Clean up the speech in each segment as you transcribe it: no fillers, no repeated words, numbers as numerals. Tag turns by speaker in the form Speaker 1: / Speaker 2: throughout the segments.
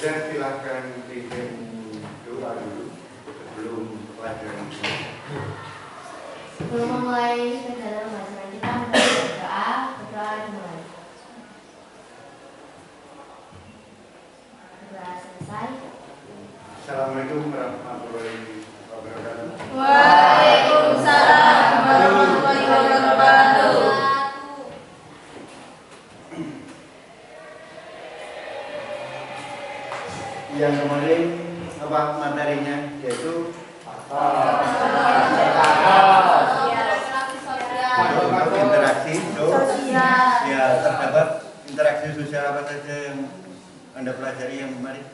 Speaker 1: dosen silahkan bikin doa dulu sebelum pelajaran.
Speaker 2: Sebelum memulai kegiatan pelajaran kita berdoa dimulai. Doa selesai.
Speaker 1: Assalamualaikum warahmatullahi wabarakatuh.
Speaker 3: Waalaikumsalam warahmatullahi wabarakatuh.
Speaker 1: Yang kemarin apa materinya yaitu interaksi sosial. Ya, terdapat interaksi sosial apa saja yang Anda pelajari yang kemarin?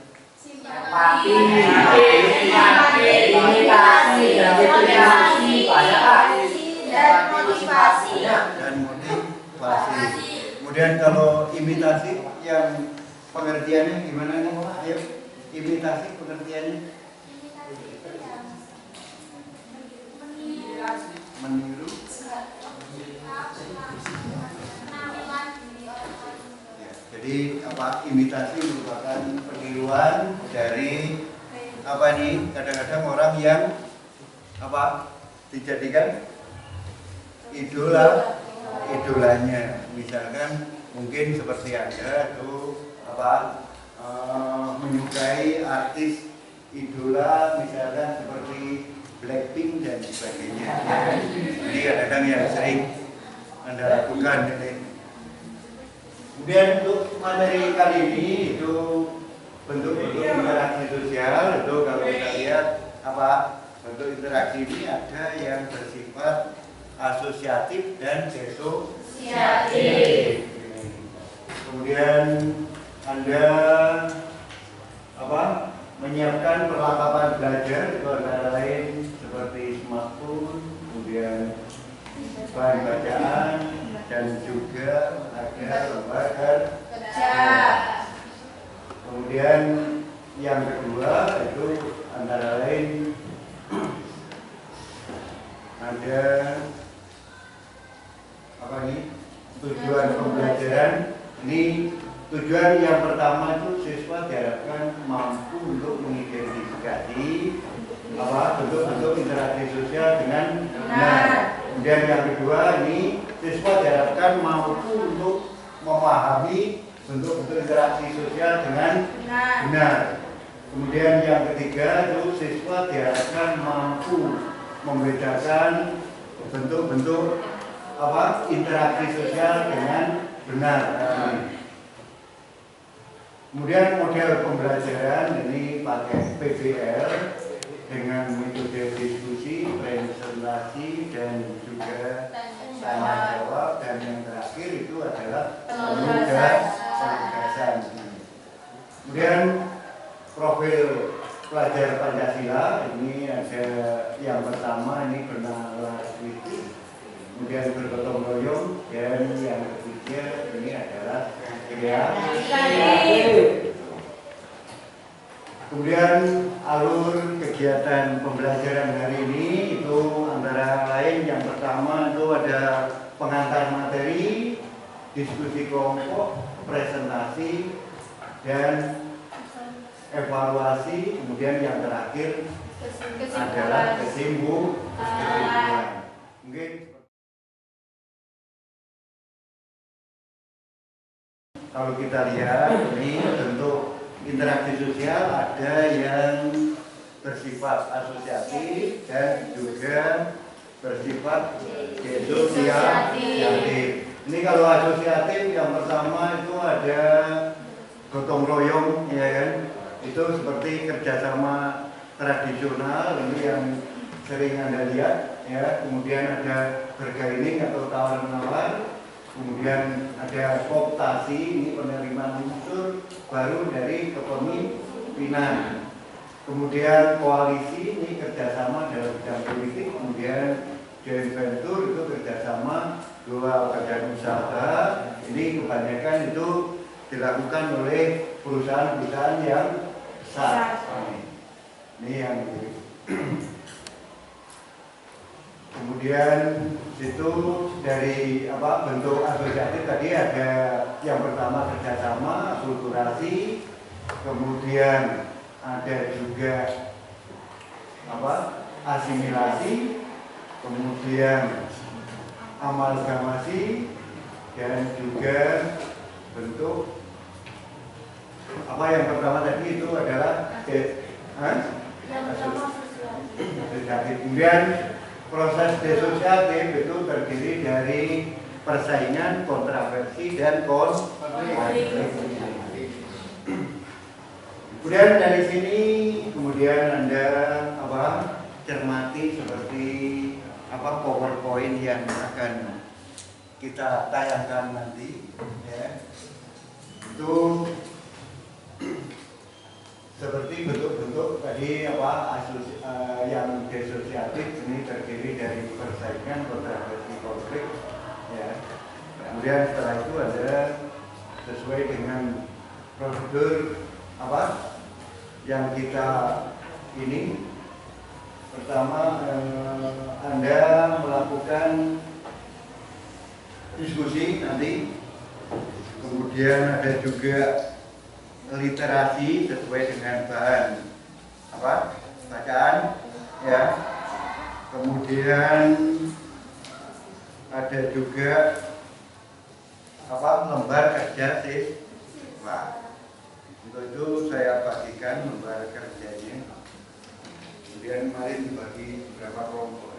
Speaker 1: Dan motivasi. Kemudian kalau imitasi yang pengertiannya gimana nih? Ayo, imitasi pengertiannya? Meniru. Ya, jadi apa? Imitasi merupakan peniruan dari apa nih? Kadang-kadang orang yang apa dijadikan idolanya, misalkan mungkin seperti Anda tuh apa menyukai artis idola, misalkan seperti Blackpink dan sebagainya. Jadi kadang-kadang yang sering Anda lakukan ini. Kemudian untuk materi kali ini itu bentuk-bentuk interaksi sosial. Itu kalau kita lihat apa bentuk interaksi ini ada yang bersifat asosiatif dan disosiatif. Kemudian Anda apa menyiapkan perlengkapan belajar itu antara lain seperti smartphone, kemudian bahan bacaan dan juga ada lembaga kerja. Kemudian yang kedua itu antara lain ada apa nih tujuan pembelajaran. Ini tujuan yang pertama itu siswa diharapkan mampu untuk mengidentifikasi apa bentuk-bentuk interaksi sosial dengan benar. Kemudian yang kedua ini siswa diharapkan mampu untuk memahami bentuk-bentuk interaksi sosial dengan benar. Kemudian yang ketiga itu siswa diharapkan mampu membedakan bentuk-bentuk apa interaksi sosial dengan benar. Kemudian model pembelajaran ini pakai PBL dengan metode diskusi, presentasi dan juga tanya jawab, dan yang terakhir itu adalah penugasan. Kemudian profil pelajar Pancasila ini ada yang pertama ini bernalarasi, kemudian bergotong royong, dan yang ketiga ini adalah kreatif. Kemudian alur kegiatan pembelajaran hari ini itu antara lain yang pertama itu ada pengantar materi, diskusi kelompok, presentasi, dan evaluasi. Kemudian yang terakhir adalah kesimpulan. Mungkin kalau kita lihat ini bentuk interaksi sosial ada yang bersifat asosiatif dan juga bersifat disosiatif. Ini kalau asosiatif yang pertama itu ada gotong royong, ya kan? Itu seperti kerjasama tradisional ini yang sering Anda lihat, ya. Kemudian ada bergaining atau tawar-menawar. Kemudian ada kooptasi, ini penerimaan unsur baru dari kepemimpinan. Kemudian koalisi, ini kerjasama dalam bidang politik. Kemudian joint venture itu kerjasama dua badan usaha. Ini kebanyakan itu dilakukan oleh perusahaan-perusahaan yang besar. Ini yang kemudian situ dari apa bentuk asosiatif tadi ada yang pertama kerjasama, akulturasi, kemudian ada juga asimilasi, kemudian amalgamasi, dan juga bentuk yang pertama tadi itu adalah asosiatif. Kemudian proses disosiatif itu terdiri dari persaingan, kontroversi, dan konflik. Kemudian dari sini Anda cermati seperti PowerPoint yang akan kita tayangkan nanti, ya. Itu seperti bentuk-bentuk tadi yang disosiatif ini terdiri dari persaingan, kontroversi, konflik, ya. Kemudian setelah itu ada sesuai dengan prosedur yang kita ini. Pertama, Anda melakukan diskusi nanti, kemudian ada juga literasi sesuai dengan bahan bacaan, ya. Kemudian ada juga lembar kerja siswa. Untuk itu saya bagikan lembar kerjanya. Kemudian mari dibagi beberapa kelompok.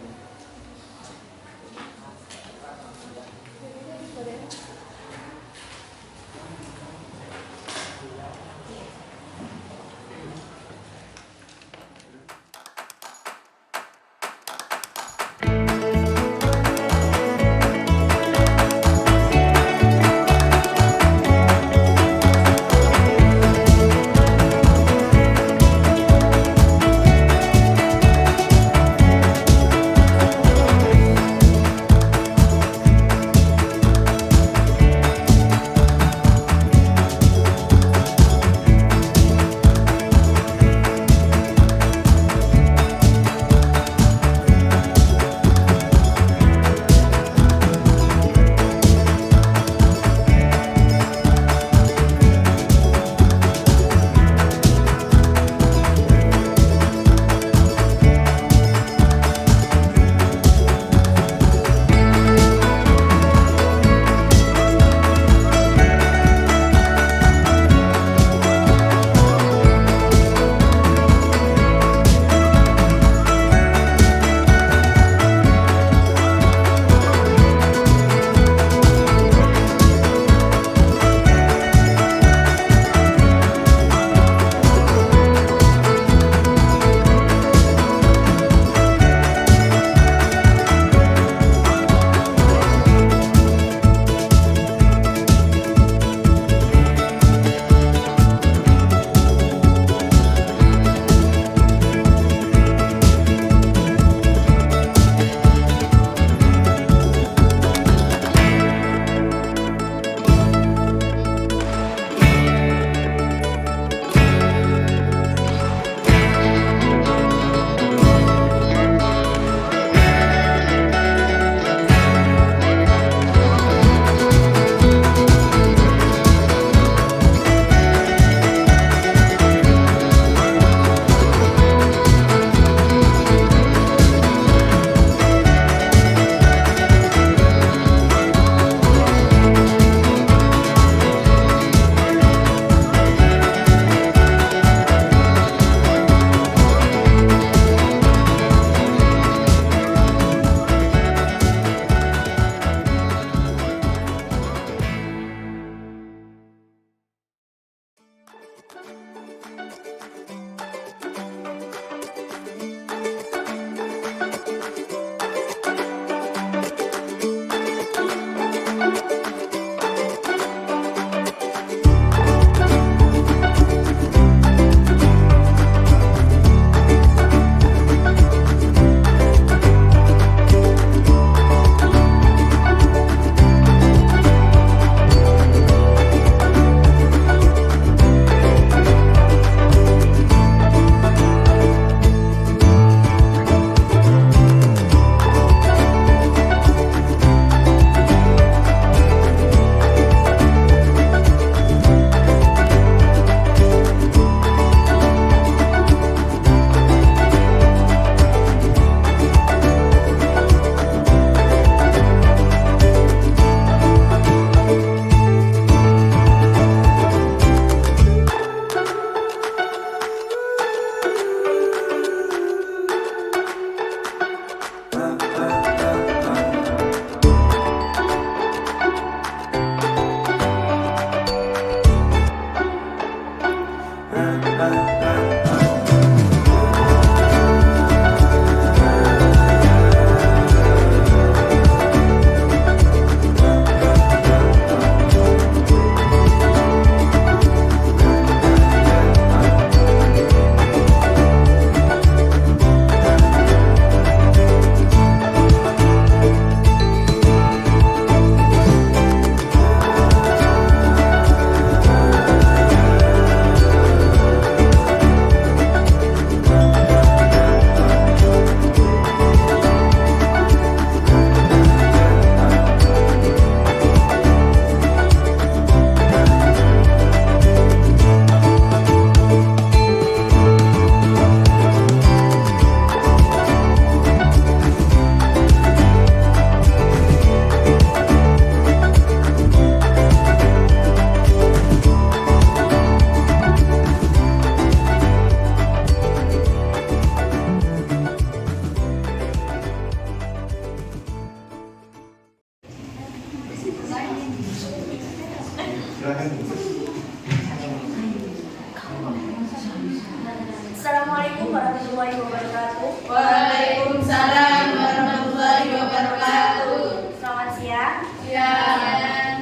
Speaker 2: warahmatullahi wabarakatuh.
Speaker 3: Waalaikumsalam warahmatullahi wabarakatuh.
Speaker 2: Selamat siang.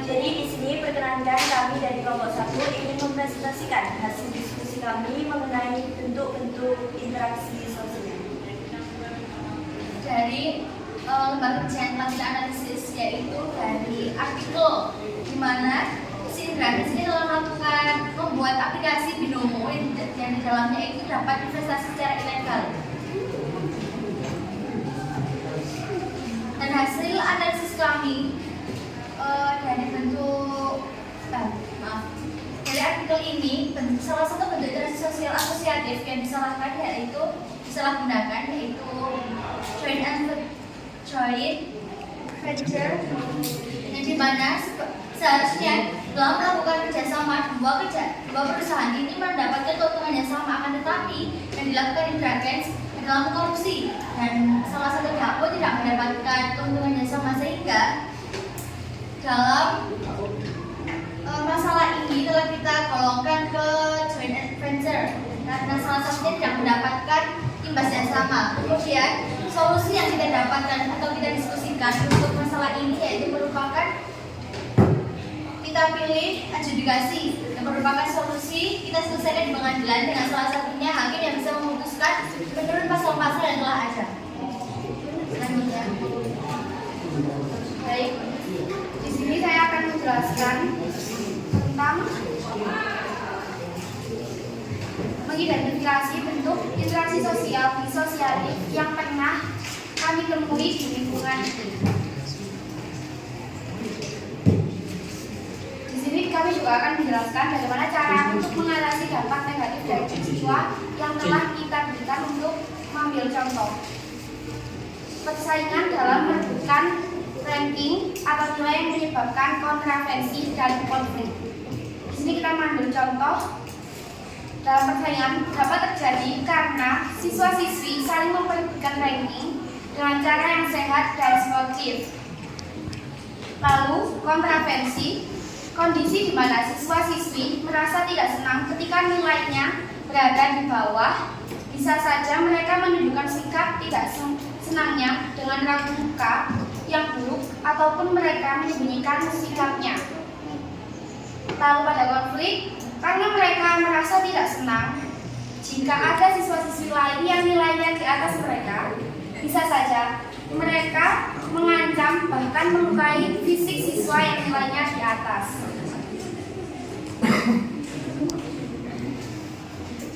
Speaker 2: Jadi di sini perkenankan kami dari kelompok 1 ingin mempresentasikan hasil diskusi kami mengenai bentuk-bentuk interaksi sosial.
Speaker 4: Dari lembaga kajian latihan analisis, yaitu dari artikel di mana si Indra di sini telah melakukan membuat aplikasi binomo yang di dalamnya itu dapat investasi secara ilegal. Dan hasil analisis kami dari bentuk dari artikel ini, salah satu bentuk interaksi sosial asosiatif yang disalahgunakan yaitu joint venture, yang dimana seharusnya dalam melakukan kerjasama dua perusahaan ini mendapatkan keuntungan yang sama, akan tetapi yang dilakukan Indragens adalah korupsi dan salah satu pihak pun tidak mendapatkan keuntungan yang sama, sehingga dalam masalah ini telah kita golongkan ke joint venture karena salah satunya tidak mendapatkan imbas yang sama. Kemudian solusi yang kita dapatkan atau kita diskusikan untuk masalah ini yaitu merupakan kita pilih adjudikasi yang merupakan solusi kita selesaikan di pengadilan dengan salah satunya hakim yang bisa memutuskan menurut pasal-pasal yang telah ada. Selanjutnya, baik, di sini saya akan menjelaskan tentang mengidentifikasi bentuk interaksi sosial disosiatif yang pernah kami temui di lingkungan. Di sini kami juga akan menjelaskan bagaimana cara untuk mengatasi dampak negatif dari siswa yang telah kita berikan untuk mengambil contoh. Persaingan dalam merebutkan ranking atau nilai yang menyebabkan kontravensi dan konflik. Di sini kita mengambil contoh. Dalam persaingan dapat terjadi karena siswa-siswi saling memperebutkan ranking dengan cara yang sehat dan sportif. Lalu, kontravensi, kondisi di mana siswa-siswi merasa tidak senang ketika nilainya berada di bawah. Bisa saja mereka menunjukkan sikap tidak senangnya dengan raut muka yang buruk ataupun mereka menyembunyikan sikapnya. Lalu pada konflik, karena mereka merasa tidak senang jika ada siswa-siswi lain yang nilainya di atas mereka, bisa saja mereka mengancam bahkan melukai fisik siswa yang nilainya di atas.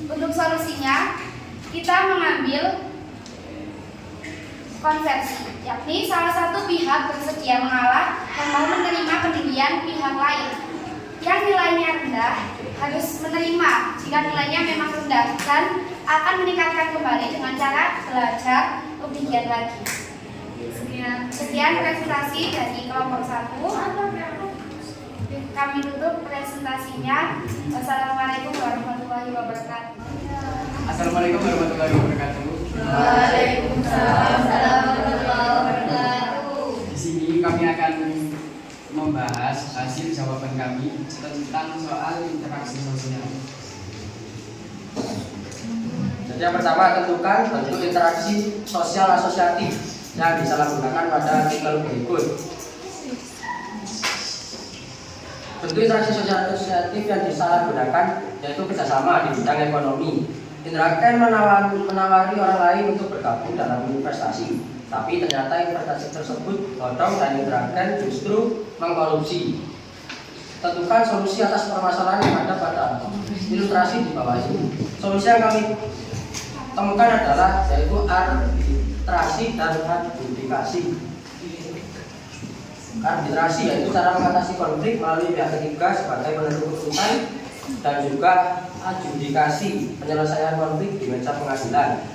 Speaker 4: Untuk solusinya, kita mengambil konversi, yakni salah satu pihak bersedia mengalah dan mau menerima pendirian pihak lain yang nilainya rendah harus menerima jika nilainya memang rendah dan akan meningkatkan kembali dengan cara belajar lebih giat lagi. Sekian presentasi dari kelompok 1. Kami tutup presentasinya. Wassalamualaikum warahmatullahi wabarakatuh.
Speaker 5: Assalamualaikum warahmatullahi wabarakatuh.
Speaker 3: Waalaikumsalam warahmatullahi wabarakatuh.
Speaker 5: Di sini kami akan membahas hasil jawaban kami tentang soal interaksi sosial.
Speaker 6: Jadi yang pertama, tentukan bentuk interaksi sosial asosiatif yang disalahgunakan pada artikel berikut. Bentuk interaksi sosial asosiatif yang disalahgunakan yaitu kerjasama di bidang ekonomi. Indraken menawari orang lain untuk bergabung dalam investasi, tapi ternyata investasi tersebut bodong dan Indraken justru mengkorupsi. Tentukan solusi atas permasalahan yang ada pada ilustrasi di bawah ini. Solusi yang kami temukan adalah yaitu arbitrasi dan adjudikasi. Arbitrasi yaitu cara mengatasi konflik melalui pihak ketiga sebagai penentu keputusan, dan juga adjudikasi penyelesaian konflik di meja pengadilan.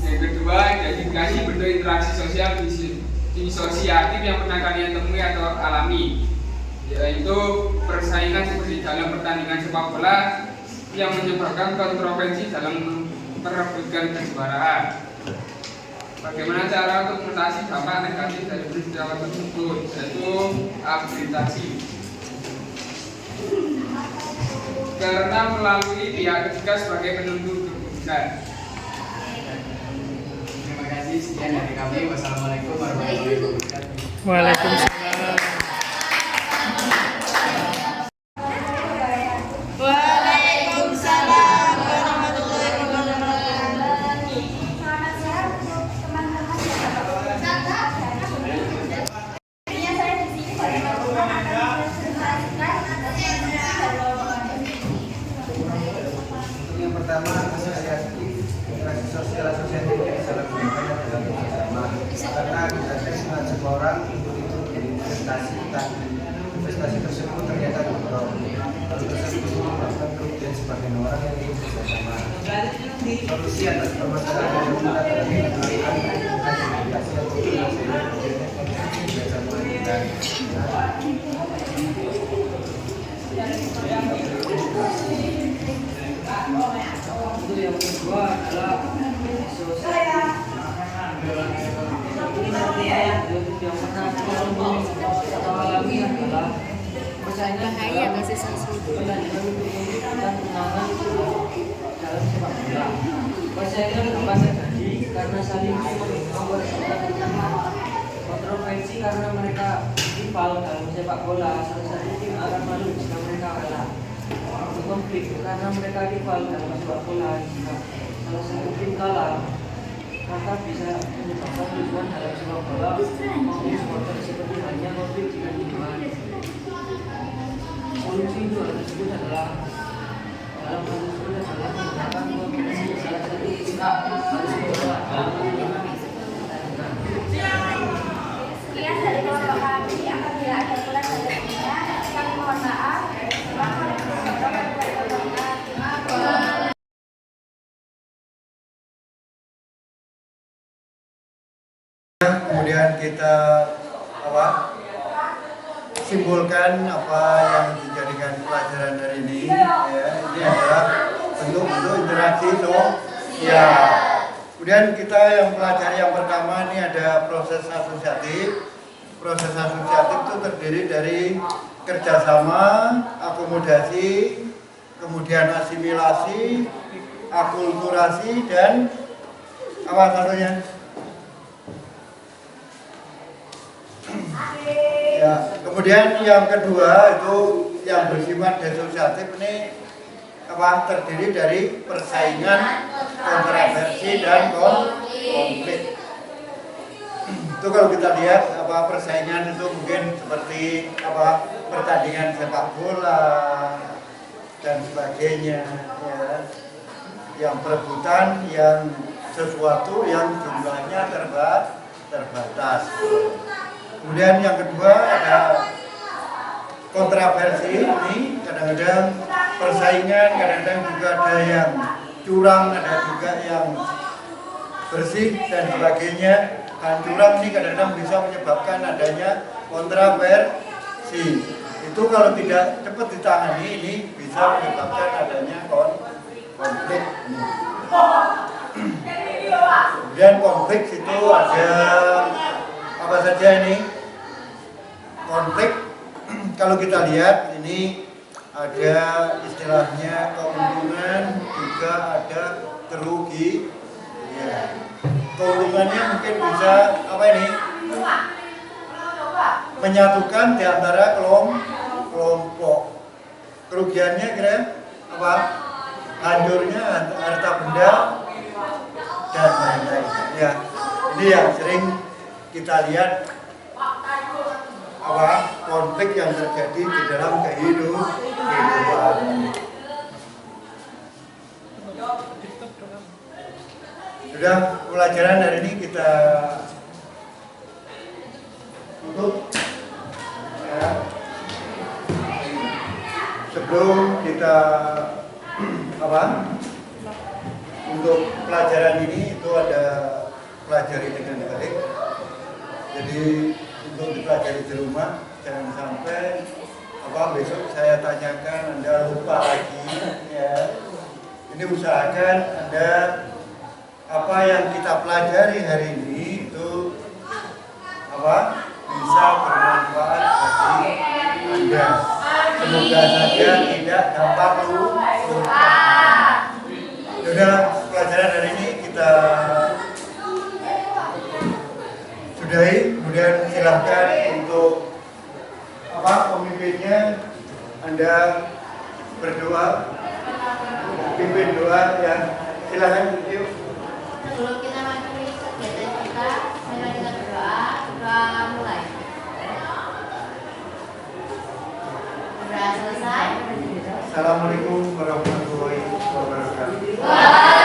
Speaker 7: Yang kedua, identifikasi bentuk interaksi sosial disosiatif yang pernah kalian temui atau alami, yaitu persaingan seperti dalam pertandingan sepak bola yang menyebabkan kontroversi dalam perebutan kejuaraan. Bagaimana cara untuk mengatasi dampak negatif dari peristiwa tersebut, yaitu arbitrasi. karena melalui pihak ketiga sebagai penuntut kebutuhan.
Speaker 5: Terima kasih, sekian dari kami. Wassalamualaikum warahmatullahi wabarakatuh.
Speaker 8: Waalaikumsalam.
Speaker 3: Waalaikumsalam warahmatullahi wabarakatuh.
Speaker 2: Selamat siang untuk teman-teman yang Intinya saya di sini pada teman-teman akan mempresentasikan
Speaker 1: Untuk yang pertama, asosiasi interaksi sosial asosiatif yang dilakukan adalah bersama. Karena kita sangat semua orang untuk itu berinvestasi, tapi investasi tersebut ternyata bobrok. Lalu tersebut menyebabkan kerugian sebagian orang yang ingin bersama. Solusi atas permasalahan tersebut adalah melakukan komunikasi yang betul sehingga bersama kita.
Speaker 6: Itu yang kedua adalah yang pernah atau alami adalah persaingan dalam dan tenangan dalam sepak bola. Persaingan dapat terjadi karena saling membuat kontroversi karena mereka rival dalam sepak bola. Salah satu tim akan malu jika mereka kalah. Konflik karena mereka rival dalam sepak bola. Jika salah satu tim kalah, maka bisa menyebabkan hubungan dalam sepak bola maupun supporter seperti halnya konflik jika dijual. Solusi dua tersebut adalah dalam hal tersebut adalah menggunakan kombinasi salah satu pihak harus dalam
Speaker 2: Sekian dari kelompok kami. Apabila ada kurang dan lebihnya, kami mohon maaf. Wassalamualaikum warahmatullahi wabarakatuh.
Speaker 1: Kemudian kita simpulkan apa yang dijadikan pelajaran hari ini. Ini adalah bentuk-bentuk interaksi sosial. Kemudian kita yang pelajari yang pertama ini ada proses asosiatif. Proses asosiatif itu terdiri dari kerjasama, akomodasi, kemudian asimilasi, akulturasi, dan apa satunya? Ya, kemudian yang kedua itu yang bersifat disosiatif ini terdiri dari persaingan, kontroversi, dan konflik. Itu kalau kita lihat persaingan itu mungkin seperti pertandingan sepak bola dan sebagainya, ya. Yang perebutan yang sesuatu yang jumlahnya terbatas. Kemudian yang kedua ada kontroversi. Ini kadang-kadang persaingan, kadang-kadang juga ada yang curang, ada juga yang bersih dan sebagainya. Dan curang ini kadang-kadang bisa menyebabkan adanya kontroversi. Itu kalau tidak cepat ditangani, ini bisa menyebabkan adanya konflik. Kemudian konflik itu ada apa saja ini? Konflik kalau kita lihat ini ada istilahnya keuntungan, juga ada kerugian. Ya. Keuntungannya mungkin bisa apa ini? Menyatukan di antara kelompok. Kerugiannya kira apa? Hancurnya harta benda dan lain-lain. Ya, ini yang sering kita lihat konflik yang terjadi di dalam kehidupan. Sudah pelajaran hari ini kita tutup. Ya. Sebelum kita untuk pelajaran ini itu ada pelajari dengan baik. Jadi untuk dipelajari di rumah, jangan sampai besok saya tanyakan Anda lupa lagi, ya. Ini usahakan Anda apa yang kita pelajari hari ini itu bisa bermanfaat bagi Anda. Semoga saja tidak dapat lupa. Sudah pelajaran hari ini kita sudahi. Kemudian silahkan untuk pemimpinnya Anda berdoa, pimpin doa ya. Silakan yuk.
Speaker 3: Sebelum kita mengakhiri kegiatan kita, mari kita berdoa. Doa mulai. Berdoa selesai.
Speaker 1: Assalamualaikum warahmatullahi wabarakatuh.
Speaker 3: Waalaikumsalam.